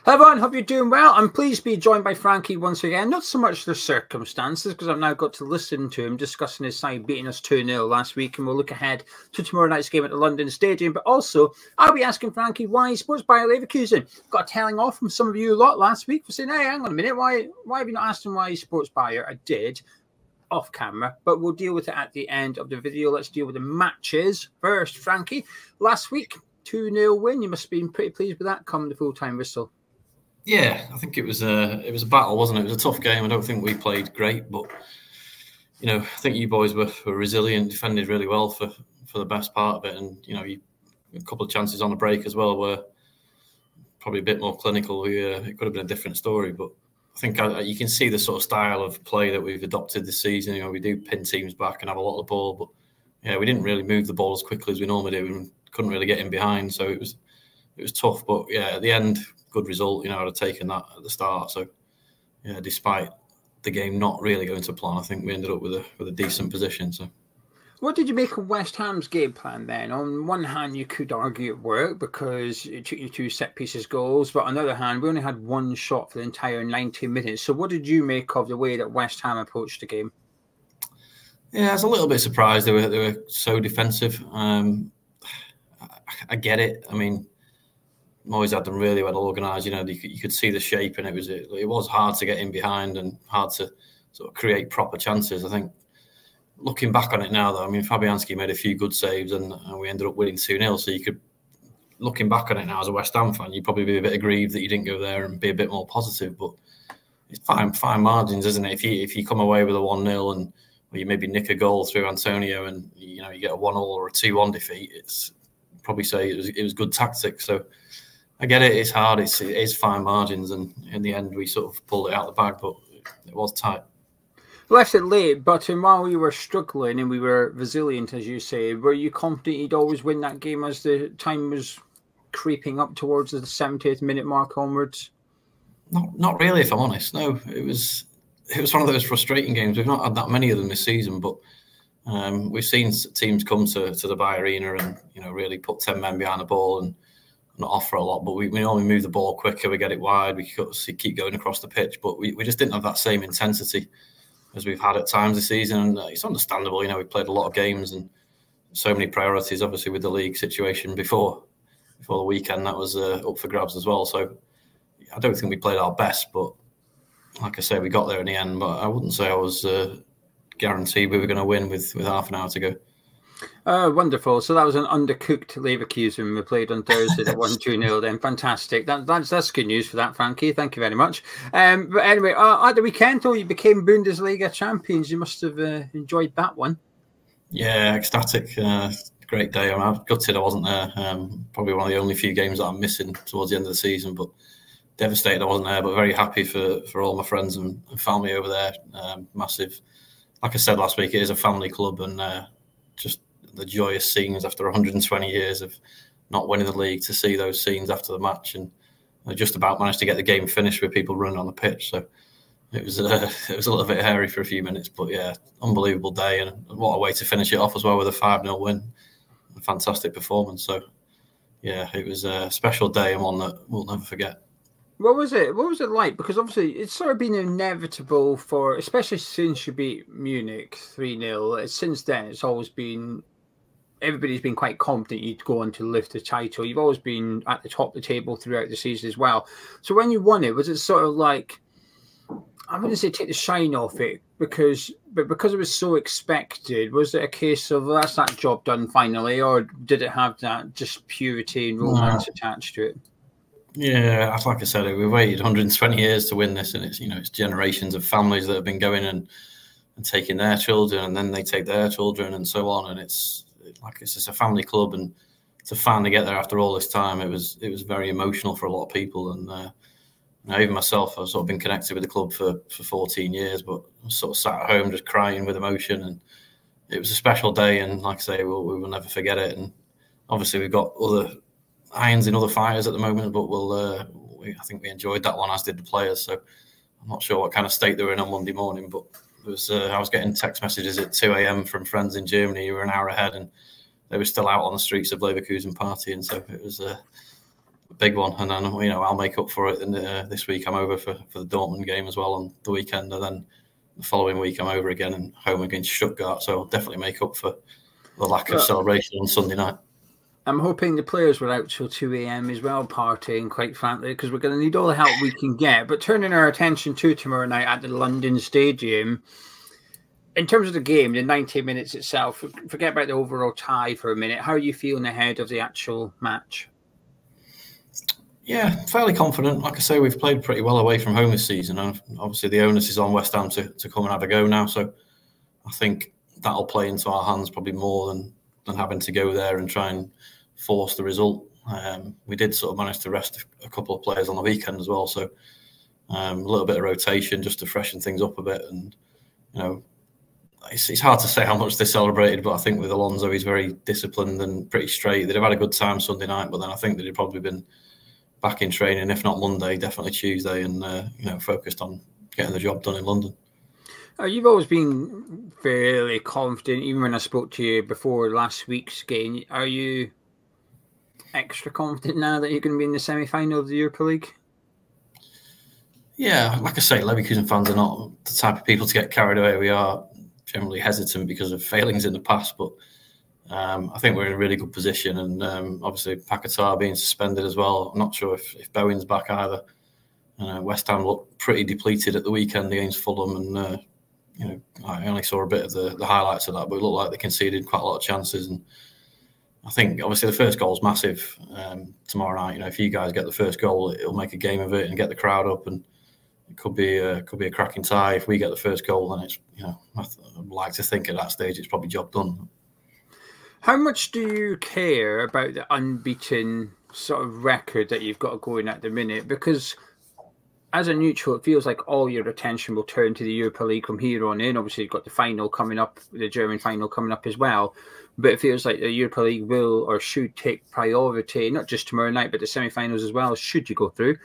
Hello everyone, hope you're doing well. I'm pleased to be joined by Frankie once again. Not so much the circumstances, because I've now got to listen to him discussing his side beating us 2-0 last week, and we'll look ahead to tomorrow night's game at the London Stadium. But also, I'll be asking Frankie why Sports Bayer Leverkusen. Got a telling off from some of you a lot last week for saying, hey, hang on a minute, why have you not asked him why he's Sports Bayer? I did, off camera, but we'll deal with it at the end of the video. Let's deal with the matches first. Frankie, last week, 2-0 win. You must have been pretty pleased with that come the full-time whistle. Yeah, I think it was a battle, wasn't it? It was a tough game. I don't think we played great, but I think you boys were resilient, defended really well for the best part of it, and a couple of chances on the break as well were probably a bit more clinical. It could have been a different story, but I think you can see the sort of style of play that we've adopted this season. We do pin teams back and have a lot of the ball, but yeah, we didn't really move the ball as quickly as we normally do, and couldn't really get in behind. So it was tough, but yeah, at the end, good result. I'd have taken that at the start. So yeah, despite the game not really going to plan, I think we ended up with a decent position. So. What did you make of West Ham's game plan then? On one hand, you could argue it worked because it took you 2 set pieces goals, but on the other hand, we only had 1 shot for the entire 90 minutes. So what did you make of the way that West Ham approached the game? Yeah, I was a little bit surprised they were so defensive. I get it. I mean, Moyes had them really well organised. You could see the shape, and it was hard to get in behind and hard to sort of create proper chances. I think looking back on it now, though, I mean, Fabianski made a few good saves, and we ended up winning 2-0. So you could, looking back on it now as a West Ham fan, you'd probably be a bit aggrieved that you didn't go there and be a bit more positive. But it's fine margins, isn't it? If you come away with a 1-0 and you maybe nick a goal through Antonio, and you get a 1-1 or a 2-1 defeat, it's probably say it was good tactics. So I get it. It's hard. It is fine margins, and in the end, we sort of pulled it out of the bag, but it was tight. Left it late, but while we were struggling and we were resilient, as you say, were you confident you'd always win that game as the time was creeping up towards the 70th minute mark onwards? Not really, if I'm honest. No, it was one of those frustrating games. We've not had that many of them this season, but we've seen teams come to the Bayer Arena and really put 10 men behind the ball and not offer a lot. But we normally move the ball quicker, we get it wide, we keep going across the pitch, but we just didn't have that same intensity as we've had at times this season. And it's understandable. We played a lot of games and so many priorities, obviously, with the league situation before the weekend. That was up for grabs as well. So I don't think we played our best, but like I say, we got there in the end. But I wouldn't say I was guaranteed we were going to win with half an hour to go. Wonderful. So that was an undercooked Leverkusen we played on Thursday that won 2-0 then. Fantastic. That's good news for that, Frankie. Thank you very much. But anyway, at the weekend, though, you became Bundesliga champions. You must have enjoyed that one. Yeah, ecstatic. Great day. I'm gutted I wasn't there. Probably one of the only few games that I'm missing towards the end of the season, but devastated I wasn't there, but very happy for all my friends and family over there. Massive. Like I said last week, it is a family club, and just the joyous scenes after 120 years of not winning the league, to see those scenes after the match, and I just about managed to get the game finished with people running on the pitch. So it was a little bit hairy for a few minutes, but yeah, unbelievable day, and what a way to finish it off as well with a 5-0 win. A fantastic performance. So yeah, it was a special day and one that we'll never forget. What was it like? Because obviously it's sort of been inevitable for, especially since you beat Munich 3-0. Since then, it's always been, everybody's been quite confident you'd go on to lift the title. You've always been at the top of the table throughout the season as well. So when you won it, was it sort of like, I wouldn't say take the shine off it, because it was so expected, was it a case of, well, that's that job done finally, or did it have that just purity and romance attached to it? Yeah, like I said, we waited 120 years to win this, and it's generations of families that have been going and taking their children, and then they take their children, and so on. And it's just a family club, and to finally get there after all this time, it was very emotional for a lot of people. And even myself, I've sort of been connected with the club for 14 years, but I was sort of sat at home just crying with emotion, and it was a special day. And like I say, we will never forget it. And obviously, we've got other irons in other fires at the moment, but I think we enjoyed that one, as did the players. So I'm not sure what kind of state they were in on Monday morning, but I was getting text messages at 2 a.m. from friends in Germany who were an hour ahead, and they were still out on the streets of Leverkusen partying. So it was big one. And then, I'll make up for it this week. I'm over for the Dortmund game as well on the weekend. And then the following week, I'm over again and home against Stuttgart. So I'll definitely make up for the lack of celebration on Sunday night. I'm hoping the players were out till 2 a.m. as well, partying, quite frankly, because we're going to need all the help we can get. But turning our attention to tomorrow night at the London Stadium, in terms of the game, the 90 minutes itself, forget about the overall tie for a minute. How are you feeling ahead of the actual match? Yeah, fairly confident. Like I say, we've played pretty well away from home this season. And obviously, the onus is on West Ham to come and have a go now. So I think that'll play into our hands probably more than having to go there and try and force the result. We did sort of manage to rest a couple of players on the weekend as well. So a little bit of rotation just to freshen things up a bit. And, it's hard to say how much they celebrated, but I think with Alonso, he's very disciplined and pretty straight. They'd have had a good time Sunday night, but then I think they'd probably been back in training, if not Monday, definitely Tuesday, and focused on getting the job done in London. You've always been fairly confident, even when I spoke to you before last week's game. Are you extra confident now that you're going to be in the semi-final of the Europa League? Yeah, like I say, Leverkusen fans are not the type of people to get carried away. We are generally hesitant because of failings in the past, but I think we're in a really good position. And obviously, Paquetá being suspended as well. I'm not sure if Bowen's back either. West Ham looked pretty depleted at the weekend against Fulham, and I only saw a bit of the highlights of that, but it looked like they conceded quite a lot of chances. And I think obviously the first goal is massive tomorrow night. If you guys get the first goal, it'll make a game of it and get the crowd up, and it could be a cracking tie. If we get the first goal, then it's I'd like to think at that stage it's probably job done. How much do you care about the unbeaten sort of record that you've got going at the minute? Because as a neutral, it feels like all your attention will turn to the Europa League from here on in. Obviously, you've got the final coming up, the German final coming up as well. But it feels like the Europa League will or should take priority, not just tomorrow night, but the semi-finals as well, should you go through.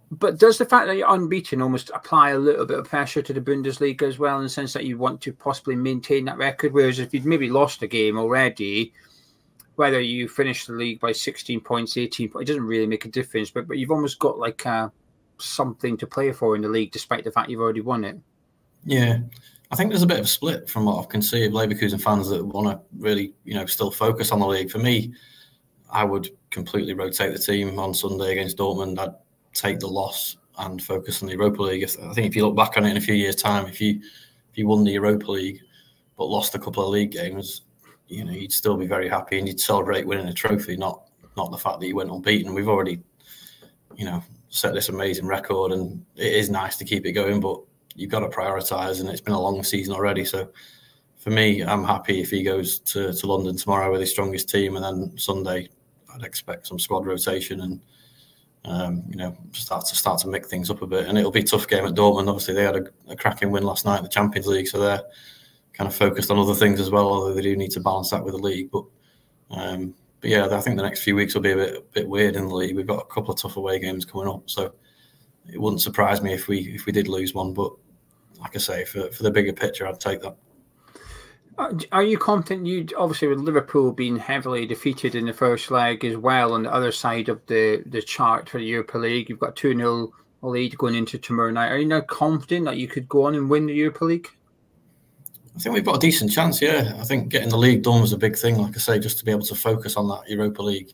But does the fact that you're unbeaten almost apply a little bit of pressure to the Bundesliga as well, in the sense that you want to possibly maintain that record? Whereas if you'd maybe lost a game already, whether you finish the league by 16 points, 18 points, it doesn't really make a difference. But you've almost got like something to play for in the league, despite the fact you've already won it. Yeah, I think there's a bit of a split from what I can see of Leverkusen fans that want to really, still focus on the league. For me, I would completely rotate the team on Sunday against Dortmund. I'd take the loss and focus on the Europa League. I think if you look back on it in a few years' time, if you won the Europa League but lost a couple of league games, you'd still be very happy and you'd celebrate winning a trophy, not the fact that you went unbeaten. We've already, set this amazing record, and it is nice to keep it going, but you've got to prioritise, and it's been a long season already. So for me, I'm happy if he goes to London tomorrow with his strongest team, and then Sunday I'd expect some squad rotation and start to mix things up a bit. And it'll be a tough game at Dortmund. Obviously, they had a cracking win last night in the Champions League, so they're kind of focused on other things as well, although they do need to balance that with the league. But yeah, I think the next few weeks will be a bit weird in the league. We've got a couple of tough away games coming up, so it wouldn't surprise me if we did lose one. But like I say, for the bigger picture, I'd take that. Are you confident? You obviously, with Liverpool being heavily defeated in the first leg as well, on the other side of the chart for the Europa League, you've got 2-0 lead going into tomorrow night. Are you now confident that you could go on and win the Europa League? I think we've got a decent chance, yeah. I think getting the league done was a big thing, like I say, just to be able to focus on that Europa League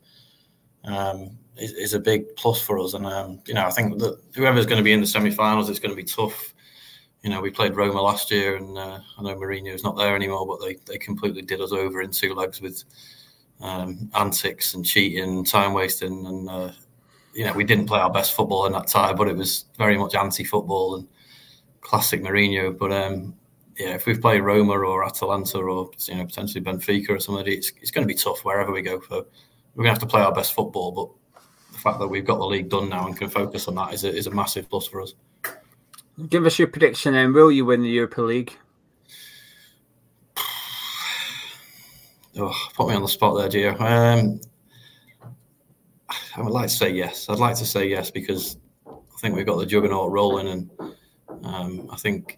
is a big plus for us. And, I think that whoever's going to be in the semi-finals, it's going to be tough. We played Roma last year, and I know Mourinho's not there anymore, but they completely did us over in two legs with antics and cheating and time wasting. And, we didn't play our best football in that tie, but it was very much anti-football and classic Mourinho. But, if we've played Roma or Atalanta or potentially Benfica or somebody, it's going to be tough wherever we go. So we're going to have to play our best football. But the fact that we've got the league done now and can focus on that is a massive plus for us. Give us your prediction then. Will you win the Europa League? Put me on the spot there, Gio. I would like to say yes. I'd like to say yes because I think we've got the juggernaut rolling, and I think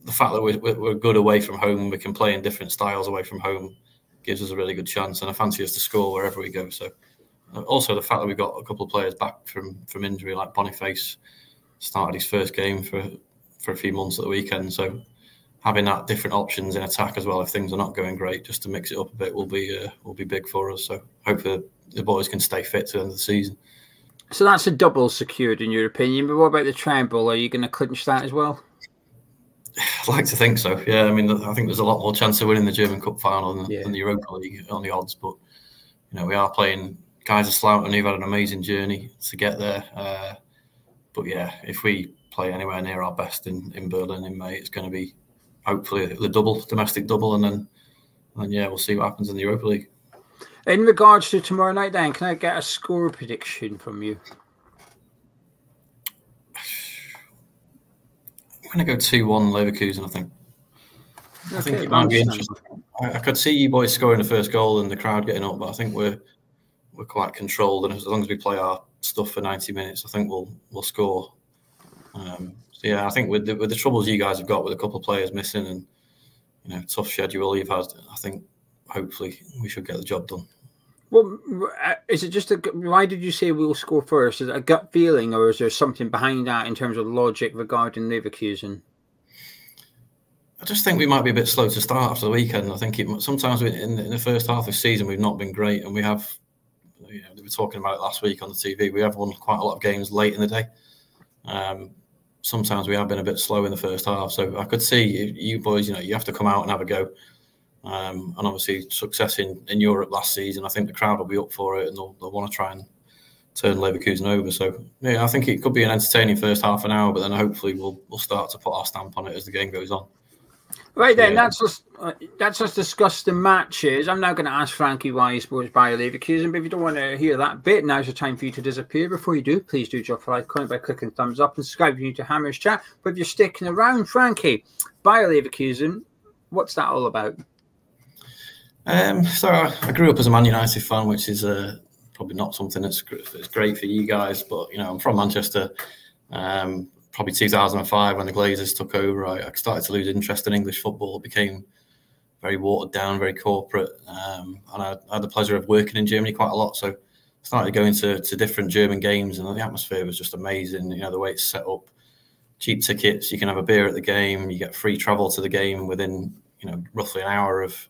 the fact that we're good away from home, we can play in different styles away from home, gives us a really good chance. And I fancy us to score wherever we go. So Also, the fact that we've got a couple of players back from injury, like Boniface started his first game for a few months at the weekend. So having that different options in attack as well, if things are not going great, just to mix it up a bit will be big for us. So hopefully the boys can stay fit to the end of the season. So that's a double secured in your opinion, but what about the treble? Are you going to clinch that as well? I'd like to think so. Yeah, I mean, I think there's a lot more chance of winning the German Cup final than the Europa League on the odds. But we are playing guys of Slough who've had an amazing journey to get there. But yeah, if we play anywhere near our best in Berlin in May, it's going to be hopefully the domestic double, and then we'll see what happens in the Europa League. In regards to tomorrow night, then, can I get a score prediction from you? I'm going to go 2-1 Leverkusen, I think. Okay, I think it might be interesting. I could see you boys scoring the first goal and the crowd getting up, but I think we're quite controlled, and as long as we play our stuff for 90 minutes, I think we'll score. So yeah, I think with the troubles you guys have got with a couple of players missing and tough schedule you've had, I think hopefully we should get the job done. Well, is it just why did you say we'll score first? Is it a gut feeling, or is there something behind that in terms of logic regarding Leverkusen? I just think we might be a bit slow to start after the weekend. I think sometimes in the first half of the season we've not been great, and we have. We were talking about it last week on the TV. We have won quite a lot of games late in the day. Sometimes we have been a bit slow in the first half, so I could see you boys. You have to come out and have a go. And obviously, success in Europe last season, I think the crowd will be up for it, and they'll want to try and turn Leverkusen over. So yeah, I think it could be an entertaining first half an hour, but then hopefully we'll start to put our stamp on it as the game goes on. Right then, that's us discuss the matches. I'm now going to ask Frankie why he supports Bayer Leverkusen, but if you don't want to hear that bit, now's the time for you to disappear. Before you do, please do drop a like comment by clicking thumbs up and subscribe if you're new to Hammer's Chat. But if you're sticking around, Frankie, Bayer Leverkusen, what's that all about? So I grew up as a Man United fan, which is probably not something that's great for you guys, but I'm from Manchester. Probably 2005 when the Glazers took over, I started to lose interest in English football. It became very watered down, very corporate, and I had the pleasure of working in Germany quite a lot. So I started going to different German games, and the atmosphere was just amazing. The way it's set up, cheap tickets, you can have a beer at the game, you get free travel to the game within roughly an hour of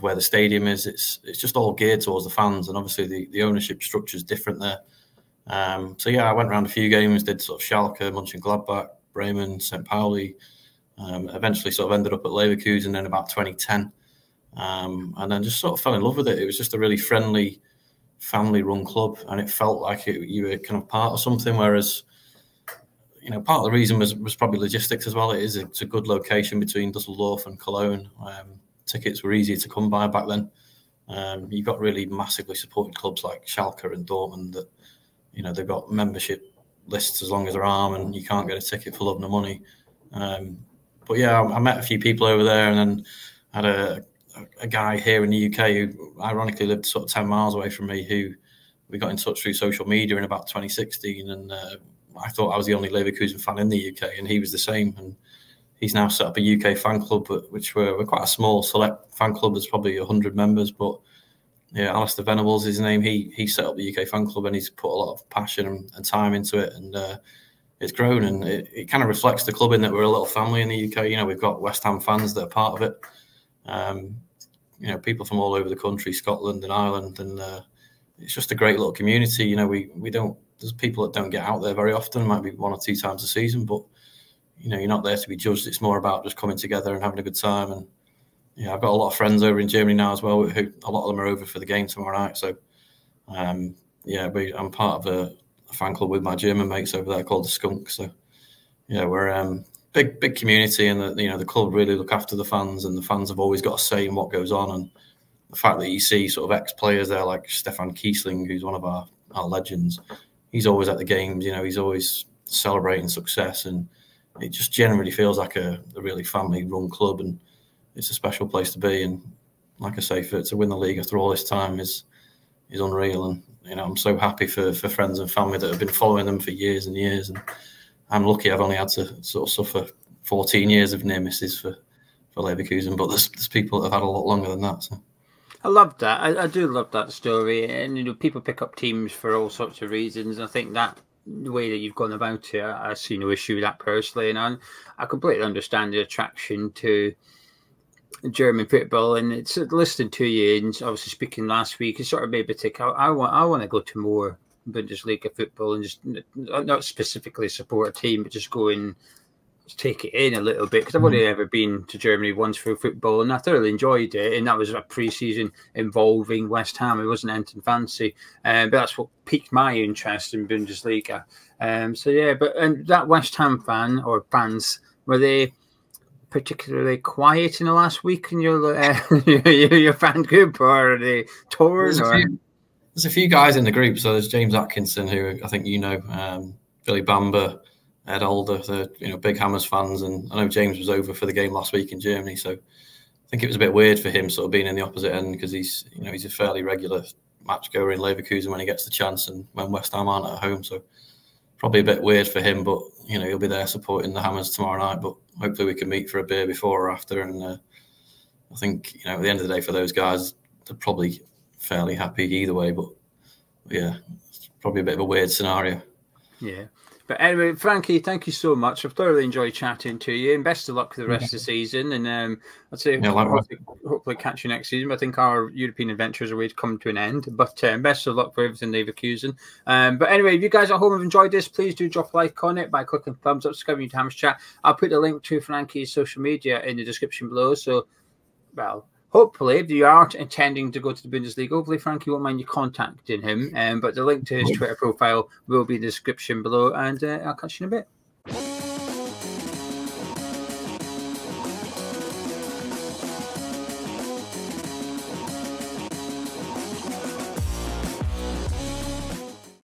where the stadium is. It's just all geared towards the fans, and obviously the ownership structure is different there. So yeah, I went around a few games, did sort of Schalke, Mönchengladbach, Bremen, St. Pauli, eventually sort of ended up at Leverkusen in about 2010, and then just sort of fell in love with it. It was just a really friendly, family-run club, and it felt like you were kind of part of something, whereas part of the reason was probably logistics as well. It's a good location between Dusseldorf and Cologne. Tickets were easy to come by back then. You've got really massively supported clubs like Schalke and Dortmund that they've got membership lists as long as their arm, and you can't get a ticket for love nor money. But yeah, I met a few people over there, and then had a guy here in the UK who ironically lived sort of 10 miles away from me, who we got in touch through social media in about 2016, and I thought I was the only Leverkusen fan in the UK, and he was the same. And he's now set up a UK fan club, which we're quite a small select fan club. There's probably 100 members, but yeah, Alistair Venables is his name. He set up the UK fan club, and he's put a lot of passion and time into it, and it's grown, and it kind of reflects the club in that we're a little family in the UK. We've got West Ham fans that are part of it. People from all over the country, Scotland and Ireland, and it's just a great little community. We don't. There's people that don't get out there very often. It might be 1 or 2 times a season, but you're not there to be judged. It's more about just coming together and having a good time. And yeah, I've got a lot of friends over in Germany now as well, who a lot of them are over for the game tomorrow night. So, I'm part of a fan club with my German mates over there called the Skunk. So, yeah, we're big community, and the club really look after the fans, and the fans have always got a say in what goes on. And the fact that you see sort of ex-players there like Stefan Kiesling, who's one of our legends, he's always at the games. He's always celebrating success, and it just generally feels like a really family-run club, and it's a special place to be. And like I say, to win the league after all this time is unreal. And I'm so happy for friends and family that have been following them for years and years. And I'm lucky I've only had to sort of suffer 14 years of near misses for Leverkusen, but there's people that have had a lot longer than that. So. I love that. I do love that story, and you know, people pick up teams for all sorts of reasons. I think that the way that you've gone about it, I see no issue with that personally, and I completely understand the attraction to German football. And it's listening to you, and obviously speaking last week, it sort of made me think. I want to go to more Bundesliga football and just not specifically support a team, but just go and take it in a little bit, because I've only ever been to Germany once for football, and I thoroughly enjoyed it. And that was a pre-season involving West Ham. It wasn't anything fancy, but that's what piqued my interest in Bundesliga. So yeah, but and that West Ham fan or fans, were they particularly quiet in the last week in your your fan group, or are they torn? There's a few guys in the group. So there's James Atkinson, who I think you know, Billy Bamber, Ed Alder, the big Hammers fans, and I know James was over for the game last week in Germany, so I think it was a bit weird for him sort of being in the opposite end, because he's a fairly regular match goer in Leverkusen when he gets the chance, and when West Ham aren't at home, so probably a bit weird for him. But he'll be there supporting the Hammers tomorrow night. But hopefully we can meet for a beer before or after, and I think at the end of the day for those guys, they're probably fairly happy either way. But yeah, it's probably a bit of a weird scenario. Yeah. But anyway, Frankie, thank you so much. I've thoroughly enjoyed chatting to you, and best of luck for the rest of the season. And I'd say hopefully catch you next season. I think our European adventures are way to come to an end. But best of luck for everything, Leverkusen. But anyway, if you guys at home have enjoyed this, please do drop a like on it by clicking thumbs up, subscribing to Hammers Chat. I'll put the link to Frankie's social media in the description below. So, well, hopefully, if you are intending to go to the Bundesliga, hopefully Frankie won't mind you contacting him. But the link to his Twitter profile will be in the description below, and I'll catch you in a bit.